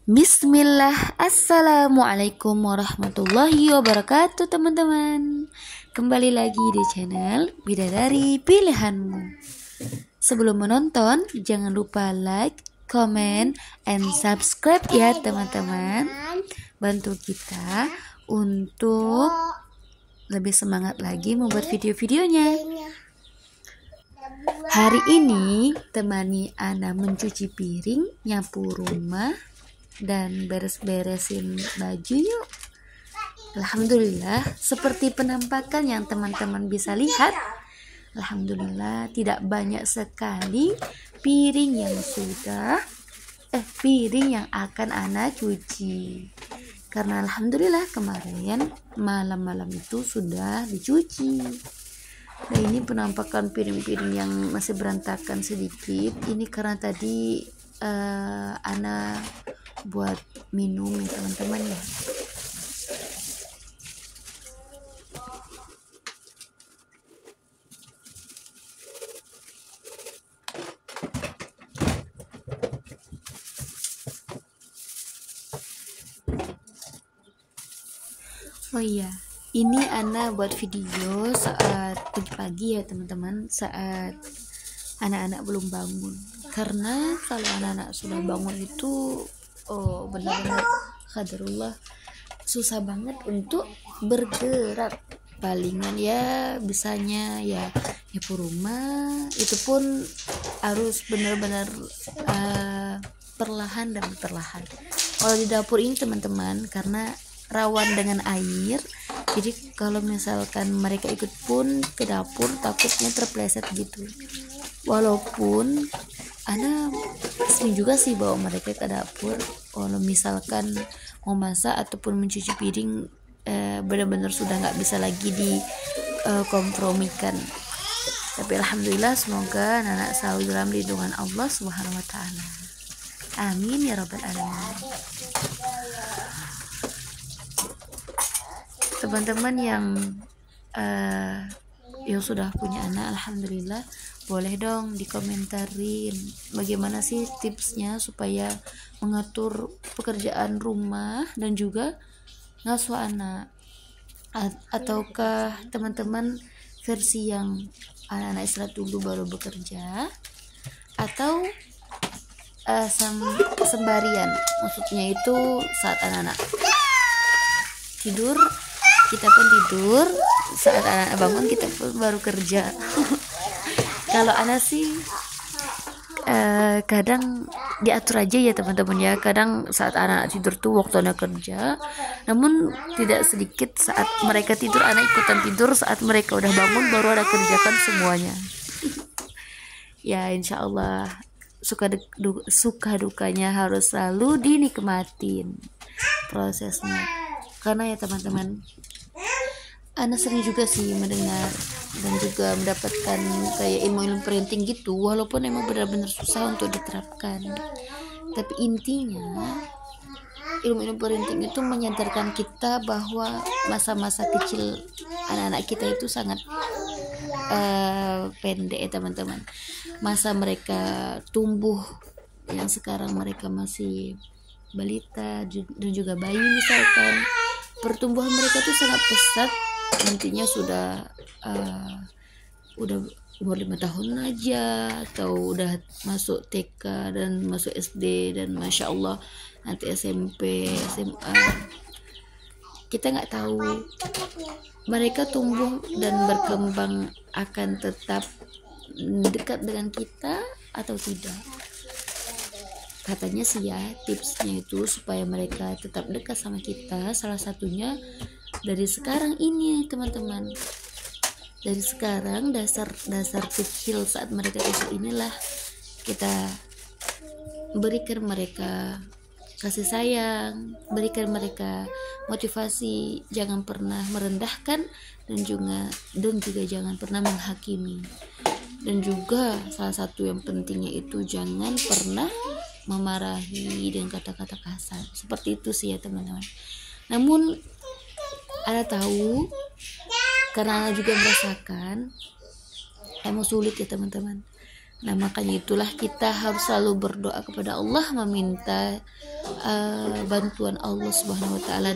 Bismillah, Assalamualaikum warahmatullahi wabarakatuh teman-teman. Kembali lagi di channel Bidadari Pilihanmu. Sebelum menonton, jangan lupa like, comment, and subscribe ya teman-teman. Bantu kita untuk lebih semangat lagi membuat video-videonya. Hari ini temani Ana mencuci piring, nyapu rumah, dan beres-beresin baju yuk. Alhamdulillah, seperti penampakan yang teman-teman bisa lihat, alhamdulillah tidak banyak sekali piring yang akan Ana cuci. Karena alhamdulillah kemarin malam-malam itu sudah dicuci. Nah, ini penampakan piring-piring yang masih berantakan sedikit. Ini karena tadi Ana buat minum ya teman-teman ya. Oh iya, ini Ana buat video saat pagi-pagi ya teman-teman, saat anak-anak belum bangun. Karena kalau anak-anak sudah bangun itu benar-benar qadarullah susah banget untuk bergerak. Palingan ya bisanya ya nyapu rumah, itu pun harus benar-benar perlahan dan perlahan. Kalau di dapur ini teman-teman, karena rawan dengan air, jadi kalau misalkan mereka ikut pun ke dapur takutnya terpleset gitu. Walaupun Ana sering juga sih bawa mereka ke dapur kalau misalkan mau masak ataupun mencuci piring, benar-benar sudah nggak bisa lagi dikompromikan. Tapi alhamdulillah, semoga anak selalu dalam lindungan Allah Subhanahu wa taala. Amin ya rabbal alamin. Teman-teman yang sudah punya anak, alhamdulillah, boleh dong dikomentarin bagaimana sih tipsnya supaya mengatur pekerjaan rumah dan juga ngasuh anak. Ataukah teman-teman versi yang anak-anak istirahat dulu baru bekerja, atau sembarian, maksudnya itu saat anak-anak tidur kita pun tidur, saat anak bangun kita pun baru kerja. Kalau Ana sih kadang diatur aja ya teman-teman ya. Kadang saat anak tidur tuh waktu anak kerja, namun tidak sedikit saat mereka tidur anak ikutan tidur, saat mereka udah bangun baru ada kerjakan semuanya. Ya insya Allah suka dukanya harus selalu dinikmatin prosesnya. Karena ya teman-teman, Ana sering juga sih mendengar dan juga mendapatkan kayak ilmu-ilmu parenting gitu, walaupun emang benar-benar susah untuk diterapkan. Tapi intinya ilmu-ilmu parenting itu menyadarkan kita bahwa masa-masa kecil anak-anak kita itu sangat pendek ya teman-teman. Masa mereka tumbuh, yang sekarang mereka masih balita dan juga bayi misalkan, pertumbuhan mereka tuh sangat pesat. Nantinya sudah umur 5 tahun aja, atau udah masuk TK dan masuk SD, dan masya Allah nanti SMP, SMA. Kita nggak tahu mereka tumbuh dan berkembang akan tetap dekat dengan kita atau tidak. Katanya sih ya, tipsnya itu supaya mereka tetap dekat sama kita, salah satunya dari sekarang ini teman-teman. Dari sekarang, dasar kecil saat mereka kecil inilah kita berikan mereka kasih sayang, berikan mereka motivasi, jangan pernah merendahkan, dan juga jangan pernah menghakimi. Dan juga salah satu yang pentingnya itu jangan pernah memarahi dengan kata-kata kasar. Seperti itu sih ya teman-teman. Namun Ana tahu, karena Ana juga merasakan emang sulit ya teman-teman. Nah makanya itulah kita harus selalu berdoa kepada Allah, meminta bantuan Allah Subhanahu Wa Taala,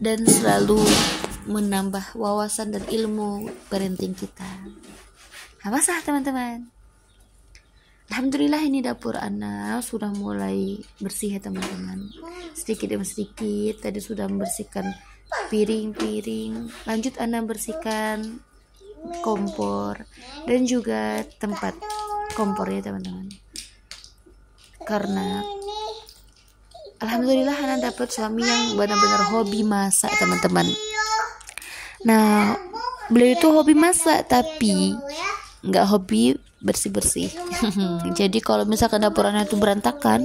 dan selalu menambah wawasan dan ilmu parenting kita. Apa sah teman-teman? Alhamdulillah ini dapur Ana sudah mulai bersih ya teman-teman. Sedikit demi sedikit tadi sudah membersihkan piring-piring. Lanjut Ana bersihkan kompor dan juga tempat kompor ya teman-teman. Karena alhamdulillah Ana dapat suami yang benar-benar hobi masak teman-teman. Nah, beliau itu hobi masak tapi nggak hobi bersih-bersih. Jadi kalau misalkan dapur Ana itu berantakan,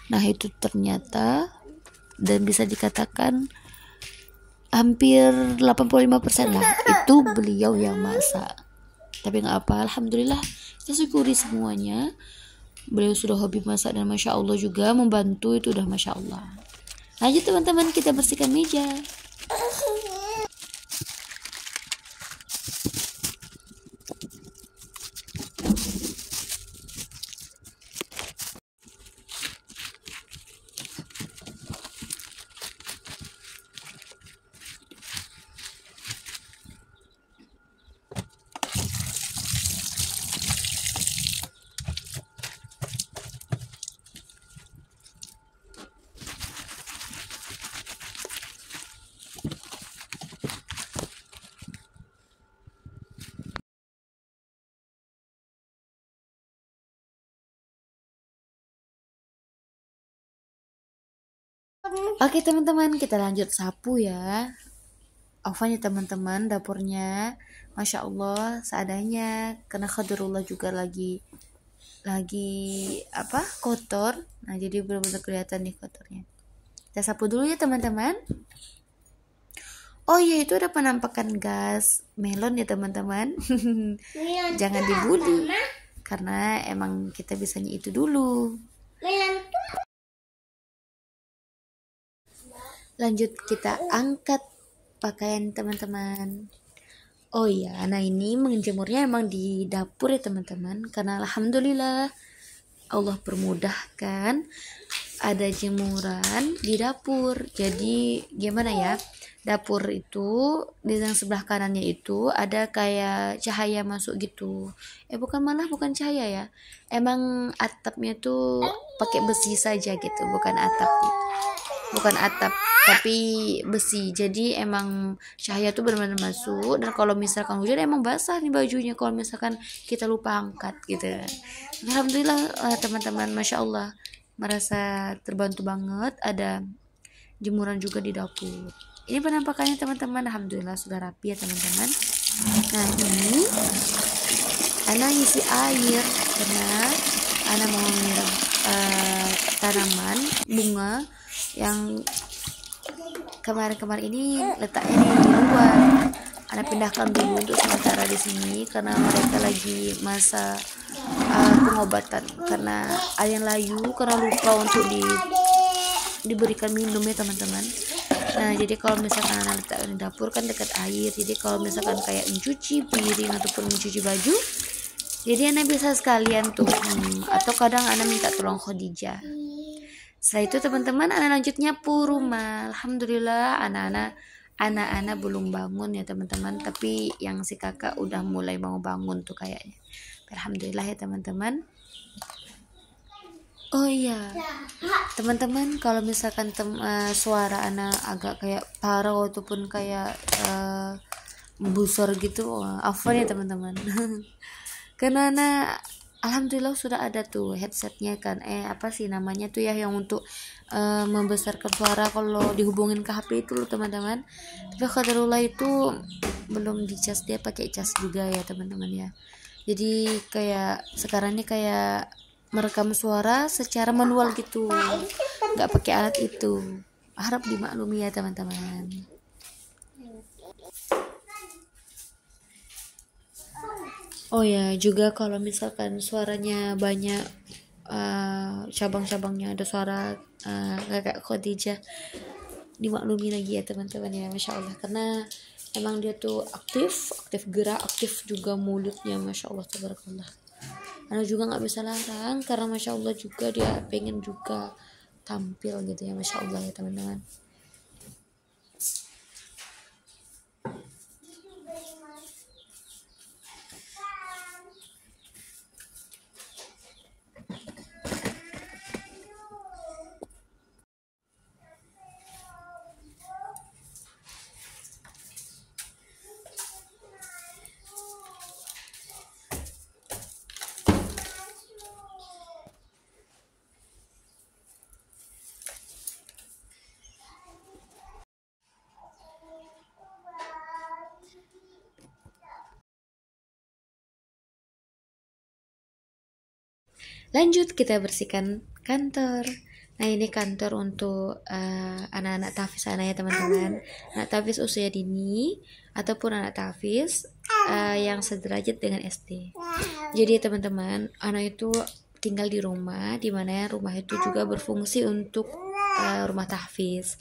nah itu ternyata dan bisa dikatakan hampir 85% lah itu beliau yang masak. Tapi nggak apa, alhamdulillah kita syukuri semuanya. Beliau sudah hobi masak dan masya Allah juga membantu, itu udah masya Allah. Lanjut teman-teman, kita bersihkan meja. Oke teman-teman, kita lanjut sapu ya. Oven ya teman-teman, dapurnya masya Allah seadanya, karena qadarullah juga lagi kotor. Nah jadi benar-benar kelihatan nih kotornya. Kita sapu dulu ya teman-teman. Oh iya, itu ada penampakan gas melon ya teman-teman. Jangan dibully karena emang kita bisanya itu dulu. Lanjut kita angkat pakaian teman-teman. Oh iya, nah ini menjemurnya emang di dapur ya teman-teman, karena alhamdulillah Allah permudahkan ada jemuran di dapur. Jadi gimana ya, dapur itu di yang sebelah kanannya itu ada kayak cahaya masuk gitu. Bukan cahaya ya, emang atapnya tuh pakai besi saja gitu, bukan atap tapi besi. Jadi emang cahaya tuh benar-benar masuk, dan kalau misalkan hujan emang basah nih bajunya kalau misalkan kita lupa angkat gitu. Alhamdulillah teman-teman, masya Allah, merasa terbantu banget ada jemuran juga di dapur. Ini penampakannya teman-teman, alhamdulillah sudah rapi ya teman-teman. Nah ini Ana ngisi air karena Ana mau menyiram tanaman bunga yang kemarin ini letaknya di luar. Ana pindahkan dulu untuk sementara di sini karena mereka lagi masa pengobatan karena ayam layu, karena lupa untuk diberikan minum ya teman-teman. Nah jadi kalau misalkan Ana letak di dapur kan dekat air, jadi kalau misalkan kayak mencuci piring ataupun mencuci baju, jadi Ana bisa sekalian tuh atau kadang Ana minta tolong Khadijah. Setelah itu teman-teman, Ana lanjut nyapu rumah. Alhamdulillah anak-anak belum bangun ya teman-teman, tapi yang si kakak udah mulai mau bangun tuh kayaknya. Alhamdulillah ya teman-teman. Oh iya teman-teman, kalau misalkan suara anak agak kayak parau ataupun kayak busur gitu, afwan ya teman-teman. Karena anak alhamdulillah sudah ada tuh headsetnya kan, apa sih namanya tuh ya, yang untuk membesarkan suara kalau dihubungin ke HP itu loh teman-teman. Tapi qadarullah itu belum dicas, dia pakai cas juga ya teman-teman ya. Jadi kayak sekarang ini kayak merekam suara secara manual gitu, nggak pakai alat itu. Harap dimaklumi ya teman-teman. Oh ya, juga kalau misalkan suaranya banyak cabang-cabangnya, ada suara kakak Khadijah, dimaklumi lagi ya teman-teman ya, masya Allah, karena emang dia tuh aktif gerak, aktif juga mulutnya, masya Allah tabarakallah. Anak juga nggak bisa larang karena masya Allah juga dia pengen juga tampil gitu ya, masya Allah ya teman-teman. Lanjut kita bersihkan kantor. Nah ini kantor untuk anak-anak tahfiz anak ya teman-teman. Anak tahfiz usia dini ataupun anak tahfiz yang sederajat dengan SD. Jadi teman-teman, anak itu tinggal di rumah, dimana rumah itu juga berfungsi untuk rumah tahfiz.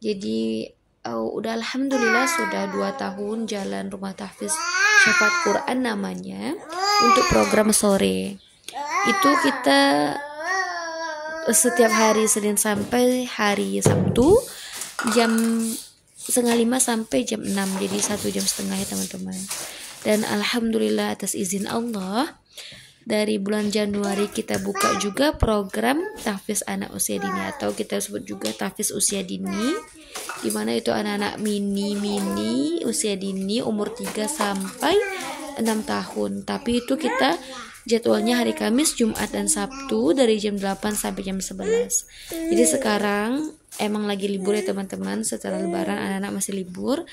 Jadi udah alhamdulillah sudah 2 tahun jalan rumah tahfiz Syafaat Quran namanya untuk program sore. Itu kita setiap hari Senin sampai hari Sabtu jam 4:30 sampai jam 6, jadi 1,5 jam ya teman-teman. Dan alhamdulillah atas izin Allah dari bulan Januari kita buka juga program tahfiz anak usia dini atau kita sebut juga tahfiz usia dini, dimana itu anak-anak mini usia dini umur 3 sampai 6 tahun. Tapi itu kita jadwalnya hari Kamis, Jumat, dan Sabtu dari jam 8 sampai jam 11. Jadi sekarang emang lagi libur ya teman-teman, setelah lebaran anak-anak masih libur.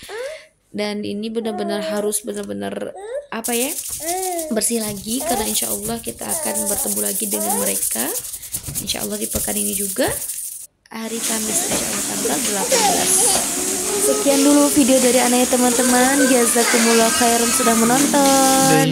Dan ini benar-benar harus benar-benar bersih lagi, karena insya Allah kita akan bertemu lagi dengan mereka insya Allah di pekan ini juga hari Kamis insya Allah tanggal 18. Sekian dulu video dari anaknya teman-teman. Jazakumullah khairan sudah menonton.